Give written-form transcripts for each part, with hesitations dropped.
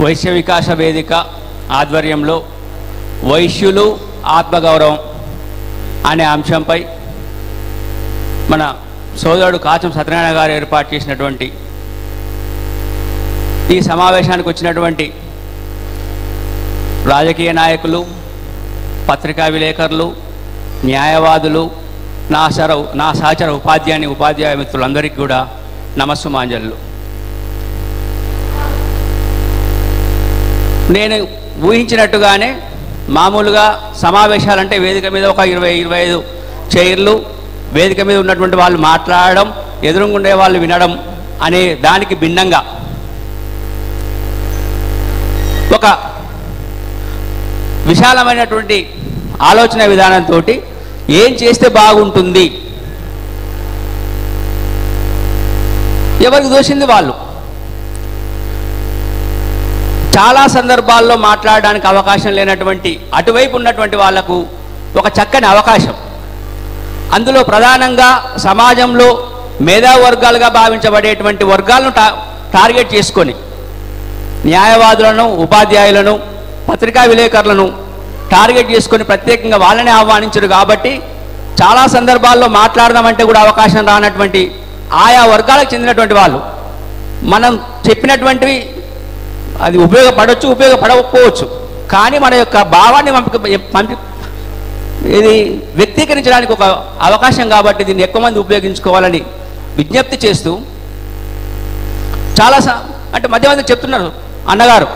వైశ్య వికాస వేదిక ఆధ్వర్యంలో వైశ్యులు ఆత్మగౌరవం అనే అంశంపై మన సోదరుడు కాచం సత్యనారాయణ గారు ఏర్పాటు చేసినటువంటి ఈ సమావేశానికి వచ్చినటువంటి రాజకీయ నాయకులు, పత్రికా విలేకరులు, న్యాయవాదులు, నా సహచర ఉపాధ్యాయ మిత్రులందరికీ కూడా నమస్సుమాంజలు. నేను ఊహించినట్టుగానే మామూలుగా సమావేశాలంటే వేదిక మీద ఒక 20-25 చైర్లు, వేదిక మీద ఉన్నటువంటి వాళ్ళు మాట్లాడడం, ఎదురుగుండే వాళ్ళు వినడం అనే దానికి భిన్నంగా ఒక విశాలమైనటువంటి ఆలోచన విధానంతో ఏం చేస్తే బాగుంటుంది, ఎవరికి దోషింది వాళ్ళు. చాలా సందర్భాల్లో మాట్లాడడానికి అవకాశం లేనటువంటి అటువైపు ఉన్నటువంటి వాళ్లకు ఒక చక్కని అవకాశం. అందులో ప్రధానంగా సమాజంలో మేధావర్గాలుగా భావించబడేటువంటి వర్గాలను టార్గెట్ చేసుకొని న్యాయవాదులను, ఉపాధ్యాయులను, పత్రికా విలేకరులను టార్గెట్ చేసుకొని ప్రత్యేకంగా వాళ్ళనే ఆహ్వానించారు. కాబట్టి చాలా సందర్భాల్లో మాట్లాడదామంటే కూడా అవకాశం రానటువంటి ఆయా వర్గాలకు చెందినటువంటి వాళ్ళు మనం చెప్పినటువంటివి అది ఉపయోగపడవచ్చు, ఉపయోగపడకపోవచ్చు, కానీ మన యొక్క భావాన్ని ఇది వ్యక్తీకరించడానికి ఒక అవకాశం కాబట్టి దీన్ని ఎక్కువ మంది ఉపయోగించుకోవాలని విజ్ఞప్తి చేస్తూ, చాలా అంటే మధ్య మధ్య చెప్తున్నారు అన్నగారు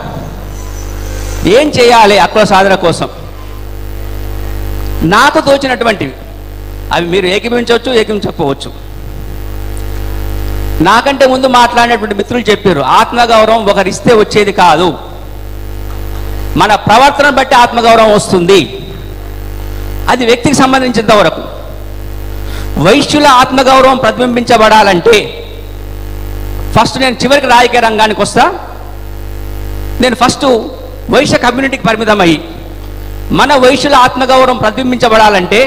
ఏం చేయాలి హక్కుల సాధన కోసం. నాకు తోచినటువంటివి అవి మీరు ఏకీభవించవచ్చు, ఏకీభవించకపోవచ్చు. నాకంటే ముందు మాట్లాడినటువంటి మిత్రులు చెప్పారు, ఆత్మగౌరవం ఒకరిస్తే వచ్చేది కాదు, మన ప్రవర్తన బట్టి ఆత్మగౌరవం వస్తుంది. అది వ్యక్తికి సంబంధించినంత వరకు. వైశ్యుల ఆత్మగౌరవం ప్రతిబింబించబడాలంటే ఫస్ట్ నేను చివరికి రాజకీయ రంగానికి వస్తా. నేను ఫస్ట్ వైశ్య కమ్యూనిటీకి పరిమితమయ్యి మన వైశ్యుల ఆత్మగౌరవం ప్రతిబింబించబడాలంటే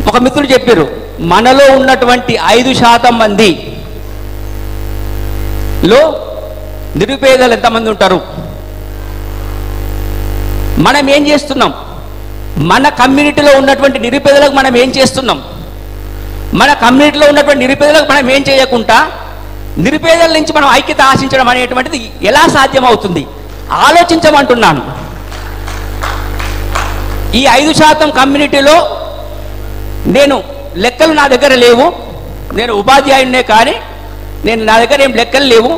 ఒక మిత్రుడు చెప్పారు, మనలో ఉన్నటువంటి 5% మందిలో నిరుపేదలు ఎంతమంది ఉంటారు, మనం ఏం చేస్తున్నాం, మన కమ్యూనిటీలో ఉన్నటువంటి నిరుపేదలకు మనం ఏం చేస్తున్నాం, మన కమ్యూనిటీలో ఉన్నటువంటి నిరుపేదలకు మనం ఏం చేయకుండా నిరుపేదల నుంచి మనం ఐక్యత ఆశించడం అనేటువంటిది ఎలా సాధ్యమవుతుంది ఆలోచించమంటున్నాను. ఈ 5% కమ్యూనిటీలో నేను లెక్కలు నా దగ్గర లేవు, నేను ఉపాధ్యాయుడినే, కానీ నా దగ్గర ఏం లెక్కలు లేవు,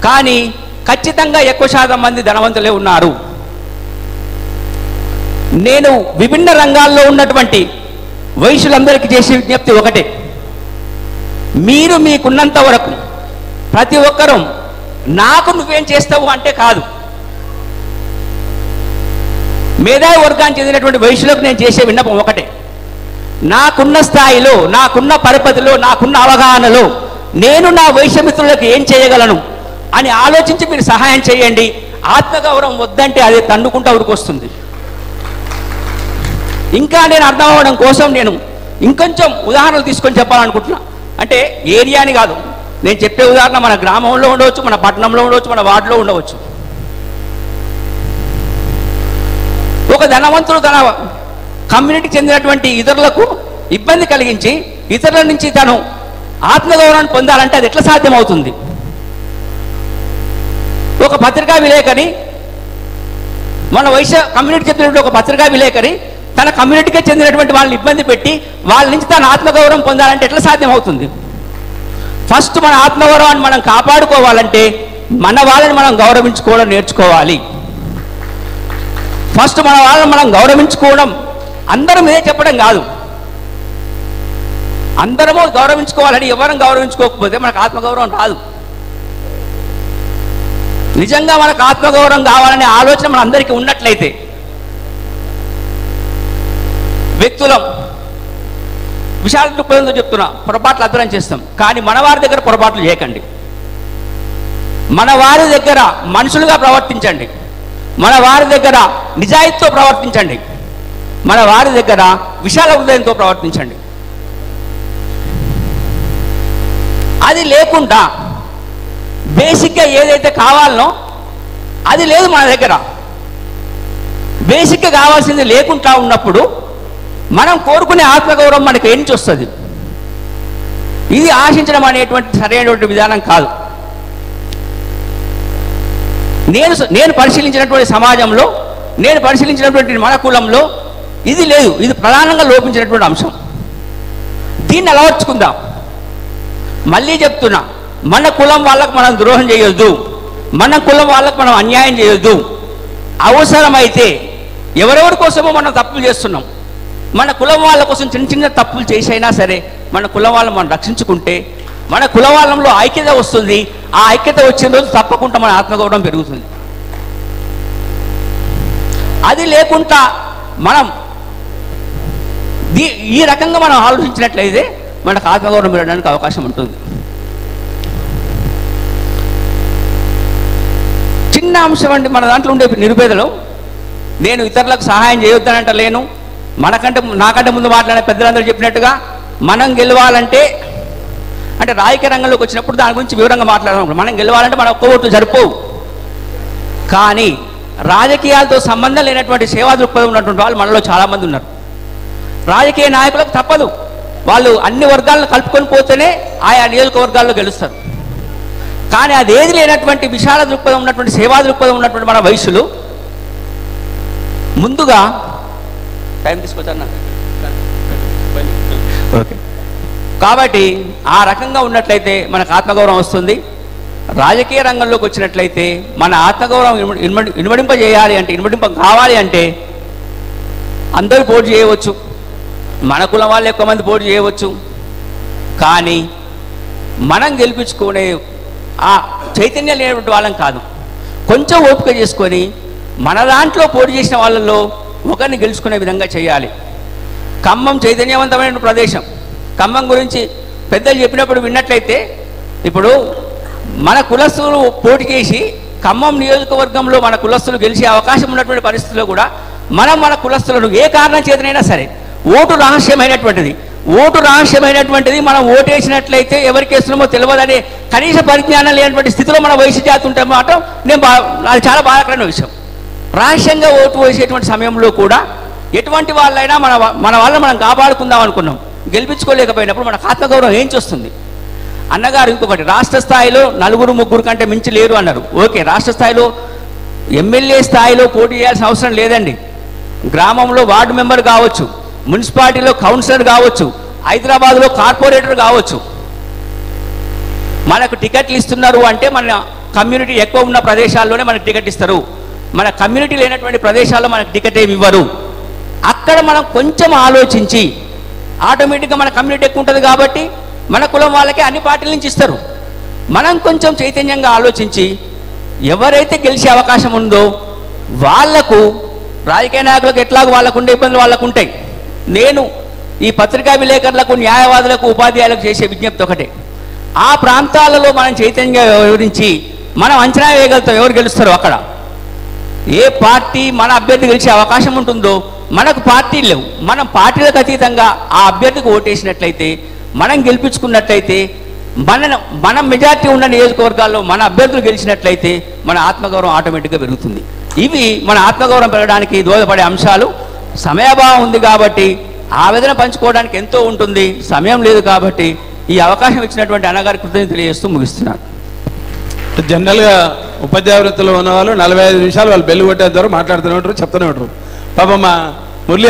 కానీ ఖచ్చితంగా ఎక్కువ శాతం మంది ధనవంతులే ఉన్నారు. నేను విభిన్న రంగాల్లో ఉన్నటువంటి వైశ్యులందరికీ చేసే విజ్ఞప్తి ఒకటే, మీరు మీకున్నంత వరకు ప్రతి ఒక్కరూ నాకు నువ్వేం చేస్తావు అంటే కాదు, మేధావి వర్గానికి చెందినటువంటి వైశ్యులకు నేను చేసే విన్నపం ఒకటే, నాకున్న స్థాయిలో, నాకున్న పరపతిలో, నాకున్న అవగాహనలో నేను నా వైశ్యమిత్రులకు ఏం చేయగలను అని ఆలోచించి మీరు సహాయం చేయండి. ఆత్మగౌరవం వద్దంటే అదే తండుకుంటూ ఉరికొస్తుంది. ఇంకా నేను అర్థం అవ్వడం కోసం నేను ఇంకొంచెం ఉదాహరణలు తీసుకొని చెప్పాలనుకుంటున్నా. అంటే ఏరియాని కాదు, నేను చెప్పే ఉదాహరణ మన గ్రామంలో ఉండవచ్చు, మన పట్టణంలో ఉండవచ్చు, మన వార్డులో ఉండవచ్చు. ఒక ధనవంతుడు తన కమ్యూనిటీకి చెందినటువంటి ఇతరులకు ఇబ్బంది కలిగించి ఇతరుల నుంచి తను ఆత్మగౌరవాన్ని పొందాలంటే అది ఎట్లా సాధ్యమవుతుంది? ఒక పత్రికా విలేకరి, మన వైశ్య కమ్యూనిటీ చెందినటువంటి ఒక పత్రికా విలేకరి తన కమ్యూనిటీకి చెందినటువంటి వాళ్ళని ఇబ్బంది పెట్టి వాళ్ళ నుంచి తన ఆత్మగౌరవం పొందాలంటే ఎట్లా సాధ్యమవుతుంది? ఫస్ట్ మన ఆత్మగౌరవాన్ని మనం కాపాడుకోవాలంటే మన వాళ్ళని మనం గౌరవించుకోవడం నేర్చుకోవాలి. ఫస్ట్ మన వాళ్ళని మనం గౌరవించుకోవడం, అందరం ఇదే చెప్పడం కాదు, అందరము గౌరవించుకోవాలని ఎవరం గౌరవించుకోకపోతే మనకు ఆత్మగౌరవం రాదు. నిజంగా మనకు ఆత్మగౌరవం కావాలనే ఆలోచన మన అందరికీ ఉన్నట్లయితే వ్యక్తులం విశాల దృక్పథంతో చెప్తున్నా, పొరపాట్లు అర్థం చేస్తాం, కానీ మన వారి దగ్గర పొరపాట్లు చేయకండి. మన వారి దగ్గర మనుషులుగా ప్రవర్తించండి, మన వారి దగ్గర నిజాయితీతో ప్రవర్తించండి, మన వారి దగ్గర విశాల హృదయంతో ప్రవర్తించండి. అది లేకుండా బేసిక్గా ఏదైతే కావాలనో అది లేదు మన దగ్గర. బేసిక్గా కావాల్సింది లేకుండా ఉన్నప్పుడు మనం కోరుకునే ఆత్మగౌరవం మనకి ఏం నుంచి వస్తుంది? ఇది ఆశించడం అనేటువంటి సరైనటువంటి విధానం కాదు. నేను పరిశీలించినటువంటి సమాజంలో, నేను పరిశీలించినటువంటి మన కులంలో ఇది లేదు. ఇది ప్రధానంగా లోపించినటువంటి అంశం. దీన్ని అలవర్చుకుందాం. మళ్ళీ చెప్తున్నా, మన కులం వాళ్ళకు మనం ద్రోహం చేయొద్దు, మన కులం వాళ్ళకు మనం అన్యాయం చేయొద్దు. అవసరమైతే ఎవరెవరి కోసమో మనం తప్పులు చేస్తున్నాం, మన కులం వాళ్ళ కోసం చిన్న చిన్న తప్పులు చేసైనా సరే మన కులం వాళ్ళని మనం రక్షించుకుంటే మన కుల వాళ్ళంలో ఐక్యత వస్తుంది. ఆ ఐక్యత వచ్చిన రోజు తప్పకుండా మన ఆత్మగౌరవం పెరుగుతుంది. అది లేకుండా మనం ఈ రకంగా మనం ఆలోచించినట్లయితే మనకు ఆత్మగౌరవం పెరగడానికి అవకాశం ఉంటుంది. చిన్న అంశం అండి మన దాంట్లో ఉండే నిరుపేదలు. నేను ఇతరులకు సహాయం చేయొద్దనంటలేను. నాకంటే ముందు మాట్లాడే పెద్దలందరూ చెప్పినట్టుగా మనం గెలవాలంటే, అంటే రాజకీయ రంగంలోకి వచ్చినప్పుడు దాని గురించి వివరంగా మాట్లాడాలి. మనం గెలవాలంటే మన ఒక్క ఓట్లు సరిపోవు. కానీ రాజకీయాలతో సంబంధం లేనటువంటి సేవా దృక్పథం ఉన్నటువంటి వాళ్ళు మనలో చాలామంది ఉన్నారు. రాజకీయ నాయకులకు తప్పదు, వాళ్ళు అన్ని వర్గాలను కలుపుకొని పోతేనే ఆయా నియోజకవర్గాల్లో గెలుస్తారు. కానీ అదేది లేనటువంటి విశాల దృక్పథం ఉన్నటువంటి సేవా దృక్పథం ఉన్నటువంటి మన వయసులు ముందుగా టైం తీసుకొచ్చా. ఓకే, కాబట్టి ఆ రకంగా ఉన్నట్లయితే మనకు ఆత్మగౌరవం వస్తుంది. రాజకీయ రంగంలోకి వచ్చినట్లయితే మన ఆత్మగౌరవం ఇనుమడింపజేయాలి అంటే, ఇనుమడింప కావాలి అంటే అందరూ పోటీ చేయవచ్చు, మన కులం వాళ్ళు ఎక్కువ మంది పోటీ చేయవచ్చు. కానీ మనం గెలిపించుకునే ఆ చైతన్యం లేనటువంటి వాళ్ళం కాదు. కొంచెం ఓపిక చేసుకొని మన దాంట్లో పోటీ చేసిన వాళ్ళల్లో ఒకరిని గెలుచుకునే విధంగా చేయాలి. ఖమ్మం చైతన్యవంతమైన ప్రదేశం. ఖమ్మం గురించి పెద్దలు చెప్పినప్పుడు విన్నట్లయితే, ఇప్పుడు మన కులస్తులు పోటీ చేసి ఖమ్మం నియోజకవర్గంలో మన కులస్తులు గెలిచే అవకాశం ఉన్నటువంటి పరిస్థితుల్లో కూడా మన కులస్తులను ఏ కారణం చేతనైనా సరే, ఓటు రహస్యమైనటువంటిది మనం ఓటేసినట్లయితే ఎవరికి వేస్తున్నామో తెలియదనే కనీస పరిజ్ఞానం లేనటువంటి స్థితిలో మన వయసు జాతి ఉంటే మాత్రం అది చాలా బాధాకరమైన విషయం. రహస్యంగా ఓటు వేసేటువంటి సమయంలో కూడా ఎటువంటి వాళ్ళైనా మన వాళ్ళని మనం కాపాడుకుందాం అనుకున్నాం, గెలిపించుకోలేకపోయినప్పుడు మనకు ఆత్మగౌరవం ఏం చేస్తుంది? అన్నగారు ఇంకొకటి, రాష్ట్ర స్థాయిలో 4-3 కంటే మించి లేరు అన్నారు. ఓకే, రాష్ట్ర స్థాయిలో ఎమ్మెల్యే స్థాయిలో పోటీ చేయాల్సిన అవసరం లేదండి. గ్రామంలో వార్డు మెంబర్ కావచ్చు, మున్సిపాలిటీలో కౌన్సిలర్ కావచ్చు, హైదరాబాద్లో కార్పొరేటర్ కావచ్చు. మనకు టికెట్లు ఇస్తున్నారు అంటే మన కమ్యూనిటీ ఎక్కువ ఉన్న ప్రదేశాల్లోనే మనకు టికెట్ ఇస్తారు. మన కమ్యూనిటీ లేనటువంటి ప్రదేశాల్లో మనకు టికెట్ ఏమి ఇవ్వరు. అక్కడ మనం కొంచెం ఆలోచించి, ఆటోమేటిక్గా మన కమ్యూనిటీ ఎక్కువ ఉంటుంది కాబట్టి మన కులం వాళ్ళకే అన్ని పార్టీల నుంచి ఇస్తారు. మనం కొంచెం చైతన్యంగా ఆలోచించి ఎవరైతే గెలిచే అవకాశం ఉందో వాళ్లకు, రాజకీయ నాయకులకు ఎట్లాగో వాళ్ళకు ఉండే ఇబ్బందులు వాళ్ళకు ఉంటాయి. నేను ఈ పత్రికా విలేకరులకు, న్యాయవాదులకు, ఉపాధ్యాయులకు చేసే విజ్ఞప్తి ఒకటే, ఆ ప్రాంతాలలో మనం చైతన్యంగా వివరించి మనం అంచనా వేయగలుగుతాం ఎవరు గెలుస్తారో. అక్కడ ఏ పార్టీ మన అభ్యర్థి గెలిచే అవకాశం ఉంటుందో, మనకు పార్టీలు లేవు, మనం పార్టీలకు అతీతంగా ఆ అభ్యర్థికి ఓటేసినట్లయితే, మనం గెలిపించుకున్నట్లయితే, మనం మెజార్టీ ఉన్న నియోజకవర్గాల్లో మన అభ్యర్థులు గెలిచినట్లయితే మన ఆత్మగౌరవం ఆటోమేటిక్గా పెరుగుతుంది. ఇవి మన ఆత్మగౌరవం పెరగడానికి దోహదపడే అంశాలు. సమయాభావం ఉంది కాబట్టి ఆవేదన పంచుకోవడానికి ఎంతో ఉంటుంది, సమయం లేదు కాబట్టి ఈ అవకాశం ఇచ్చినటువంటి అన్నగారి కృతజ్ఞతలు తెలియజేస్తూ ముగిస్తున్నాను. జనరల్గా ఉపాధ్యాయ వృత్తిలో ఉన్న వాళ్ళు 45 నిమిషాలు వాళ్ళు బెల్లు కొట్టేంత వరకు మాట్లాడుతూనే ఉంటారు, చెప్తూనే ఉంటారు. పాపం మా మురళి